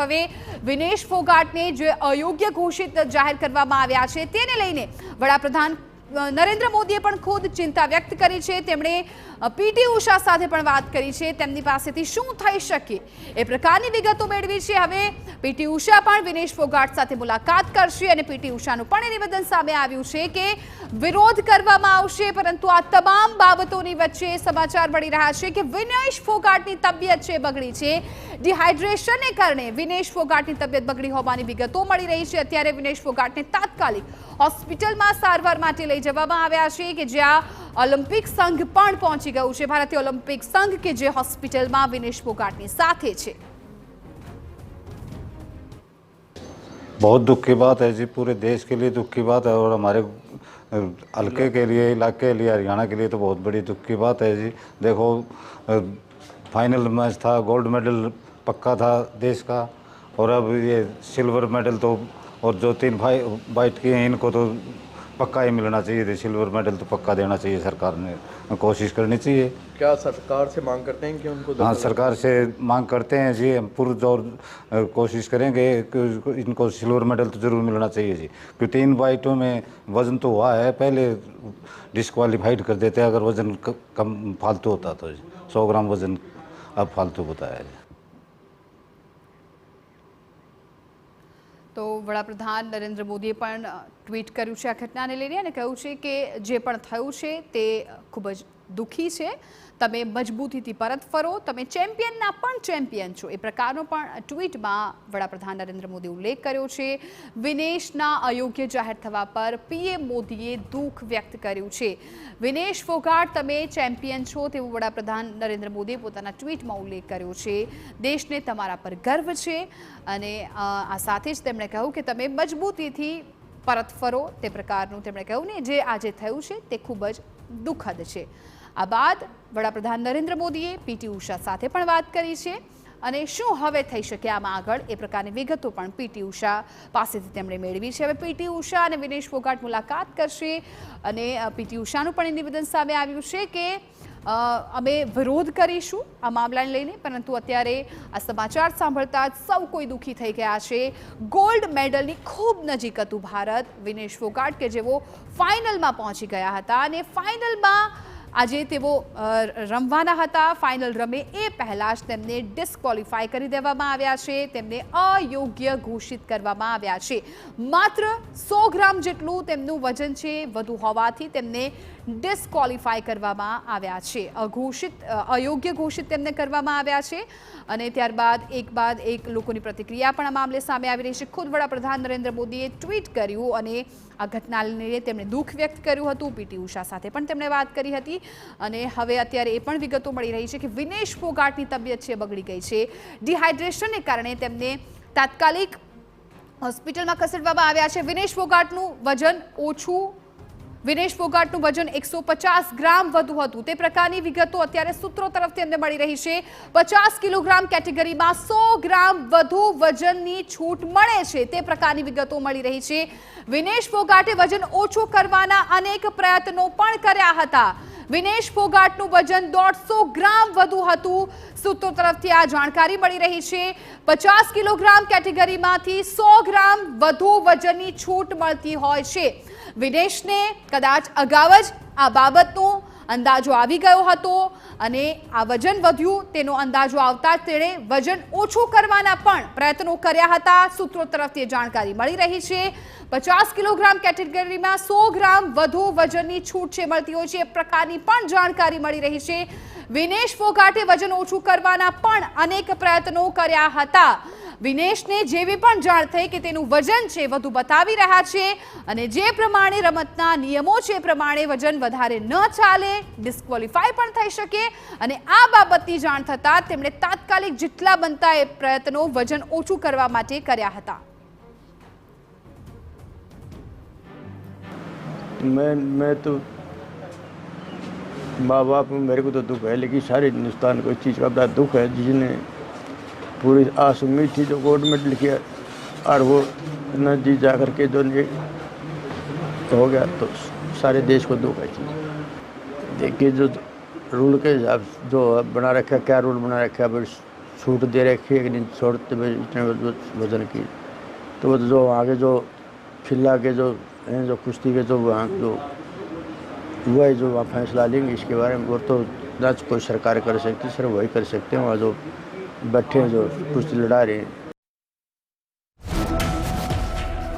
તરફ હવે વિનેશ ફોગાટને જે અયોગ્ય ઘોષિત જાહેર કરવામાં આવ્યા છે તેને લઈને વડાપ્રધાન નરેન્દ્ર મોદીએ પણ ખુદ ચિંતા વ્યક્ત કરી છે। તેમણે પીટી ઉષા સાથે પણ વાત કરી છે, તેમની પાસેથી શું થઈ શકે એ પ્રકારની વિગતો મેળવી છે। હવે પીટી ઉષા પણ વિનેશ ફોગાટ સાથે મુલાકાત કરશે અને પીટી ઉષાનું પણ નિવેદન સામે આવ્યું છે કે વિરોધ કરવામાં આવશે, પરંતુ આ તમામ બાબતોની વચ્ચે સમાચાર મળી રહ્યા છે કે વિનેશ ફોગાટની તબિયત છે બગડી છે। ડિહાઇડ્રેશનને કારણે વિનેશ ફોગાટની તબિયત બગડી હોવાની વિગતો મળી રહી છે। અત્યારે વિનેશ ફોગાટને તાત્કાલિક હોસ્પિટલમાં સારવાર માટે લઈ જવામાં આવ્યા છે કે જ્યાં ઓલિમ્પિક સંઘ પણ પહોંચી ગયું છે, ભારતીય ઓલિમ્પિક સંઘ કે જે હોસ્પિટલમાં વિનેશ ફોગાટની સાથે છે। बहुत दुख की बात है जी, पूरे देश के लिए दुख की बात है और हमारे हल्के के लिए, इलाके के लिए, हरियाणा के लिए तो बहुत बड़ी दुख की बात है जी। देखो फाइनल मैच था, गोल्ड मेडल पक्का था देश का और अब ये सिल्वर मेडल तो और जो 3 बाइट किए हैं इनको तो पक्का ही मिलना चाहिए थे। सिल्वर मेडल तो पक्का देना चाहिए, सरकार ने कोशिश करनी चाहिए। क्या सरकार से मांग करते हैं कि उनको? हाँ, सरकार से मांग करते हैं जी, हम पुरजोर कोशिश करेंगे कि इनको सिल्वर मेडल तो ज़रूर मिलना चाहिए जी, क्योंकि 3 बाइटों में वज़न तो हुआ है, पहले डिस्क्वालीफाइड कर देते अगर वज़न कम फालतू होता तो जी। 100 ग्राम वज़न अब फालतू बताया है। तो वડાપ્રધાન નરેન્દ્ર મોદીએ પણ ટ્વીટ કર્યું છે આ ઘટનાને લઈને અને કહ્યું છે કે જે પણ થયું છે તે ખૂબ જ દુઃખી છે। તમે મજબૂતીથી પરત ફરો, તમે ચેમ્પિયનના પણ ચેમ્પિયન છો, એ પ્રકારનો પણ ટ્વીટમાં વડાપ્રધાન નરેન્દ્ર મોદીએ ઉલ્લેખ કર્યો છે। વિનેશના અયોગ્ય જાહેર થવા પર પીએમ મોદીએ દુઃખ વ્યક્ત કર્યું છે। વિનેશ ફોગાટ તમે ચેમ્પિયન છો તેવું વડાપ્રધાન નરેન્દ્ર મોદીએ પોતાના ટ્વીટમાં ઉલ્લેખ કર્યો છે। દેશને તમારા પર ગર્વ છે અને આ સાથે જ તેમણે કહ્યું કે તમે મજબૂતીથી પરત ફરો, તે પ્રકારનું તેમણે કહ્યું ને જે આજે થયું છે તે ખૂબ જ દુઃખદ છે। આ બાદ વડાપ્રધાન નરેન્દ્ર મોદીએ પીટી ઉષા સાથે પણ વાત કરી છે અને શું હવે થઈ શકે આમાં આગળ એ પ્રકારની વિગતો પણ પીટી ઉષા પાસેથી તેમણે મેળવી છે। હવે પીટી ઉષા અને વિનેશ ફોગાટ મુલાકાત કરશે અને પીટી ઉષાનું પણ નિવેદન સામે આવ્યું છે કે અમે વિરોધ કરીશું આ મામલાને લઈને, પરંતુ અત્યારે આ સમાચાર સાંભળતા જ સૌ કોઈ દુઃખી થઈ ગયા છે। ગોલ્ડ મેડલની ખૂબ નજીક હતું ભારત। વિનેશ ફોગાટ કે જેઓ ફાઇનલમાં પહોંચી ગયા હતા અને ફાઇનલમાં આજે તેઓ રમવાના હતા, ફાઇનલ રમે એ પહેલાં જ તેમને ડિસ્ક્વોલિફાય કરી દેવામાં આવ્યા છે, તેમને અયોગ્ય ઘોષિત કરવામાં આવ્યા છે। માત્ર 100 ગ્રામ જેટલું તેમનું વજન છે વધુ હોવાથી તેમને ડિસ્ક્વોલિફાય કરવામાં આવ્યા છે, અયોગ્ય ઘોષિત તેમને કરવામાં આવ્યા છે। અને ત્યારબાદ એક લોકોની પ્રતિક્રિયા પણ આ મામલે સામે આવી રહી છે। ખુદ વડાપ્રધાન નરેન્દ્ર મોદીએ ટ્વીટ કર્યું અને આ ઘટનાને લઈને તેમણે દુઃખ વ્યક્ત કર્યું હતું। પીટી ઉષા સાથે પણ તેમણે વાત કરી હતી અને હવે અત્યારે એ પણ વિગતો મળી રહી છે કે વિનેશ ફોગાટની તબિયત છે બગડી ગઈ છે। ડિહાઇડ્રેશનને કારણે તેમને તાત્કાલિક હોસ્પિટલમાં ખસેડવામાં આવ્યા છે। વિનેશ ફોગાટનું વજન 150 ગ્રામ વધુ હતું, તે પ્રકારની વિગતો અત્યારે સૂત્રો તરફથી અમને મળી રહી છે। 50 કિલોગ્રામ કેટેગરીમાં 100 ગ્રામ વધુ વજનની છૂટ મળે છે, તે પ્રકારની વિગતો મળી રહી છે। વિનેશ ફોગાટે વજન ઓછું કરવાના અનેક પ્રયત્નો પણ કર્યા હતા। વિનેશ ફોગાટનું વજન 150 ગ્રામ વધુ હતું, સૂત્રો તરફથી આ જાણકારી મળી રહી છે। 50 કિલોગ્રામ કેટેગરીમાંથી 100 ગ્રામ વધુ વજનની છૂટ મળતી હોય છે। વિનેશને કદાચ અગાઉ જ આ બાબતનો અંદાજો આવી ગયો હતો અને આ વજન વધ્યું તેનો અંદાજો આવતા જ તેણે વજન ઓછું કરવાના પણ પ્રયત્નો કર્યા હતા, સૂત્રો તરફથી જાણકારી મળી રહી છે। 50 કિલોગ્રામ કેટેગરીમાં 100 ગ્રામ વધુ વજનની છૂટ છે મળતી હોય છે, એ પ્રકારની પણ જાણકારી મળી રહી છે। વિનેશ ફોગાટે વજન ઓછું કરવાના પણ અનેક પ્રયત્નો કર્યા હતા। વિનેશને જેવી પણ જાણ થઈ કે તેનું વજન છે વધુ બતાવી રહ્યા છે અને જે પ્રમાણે રમતના નિયમો છે એ પ્રમાણે વજન વધારે ન ચાલે, ડિસ્ક્વોલિફાય પણ થઈ શકે અને આ બાબતની જાણ થતાં તેમણે તાત્કાલિક જેટલા બનતા એ પ્રયત્નો વજન ઓછું કરવા માટે કર્યા હતા। मैं तो माँ बाप मेरे को तो दुख है, लेकिन सारे हिंदुस्तान को इस चीज़ का बड़ा दुख है जिसने पूरी आस उम्मीद थी जो गोल्ड मेडल किया और वो न जी जा कर के जो हो गया तो सारे देश को दुख है। देखिए जो रूल के हिसाब जो बना रखा, क्या रूल बना रखा है, छूट दे रखी है कि नहीं छोड़ते इतने वजन की, तो जो आगे जो खिला के जो हैं जो कुश्ती के जो वहाँ जो हुआ है जो वहाँ फैसला लेंगे इसके बारे में, वो तो ना कोई सरकार कर सकती, सिर्फ वही कर सकते हैं वहाँ जो बैठे हैं जो कुश्ती लड़ा रहे हैं।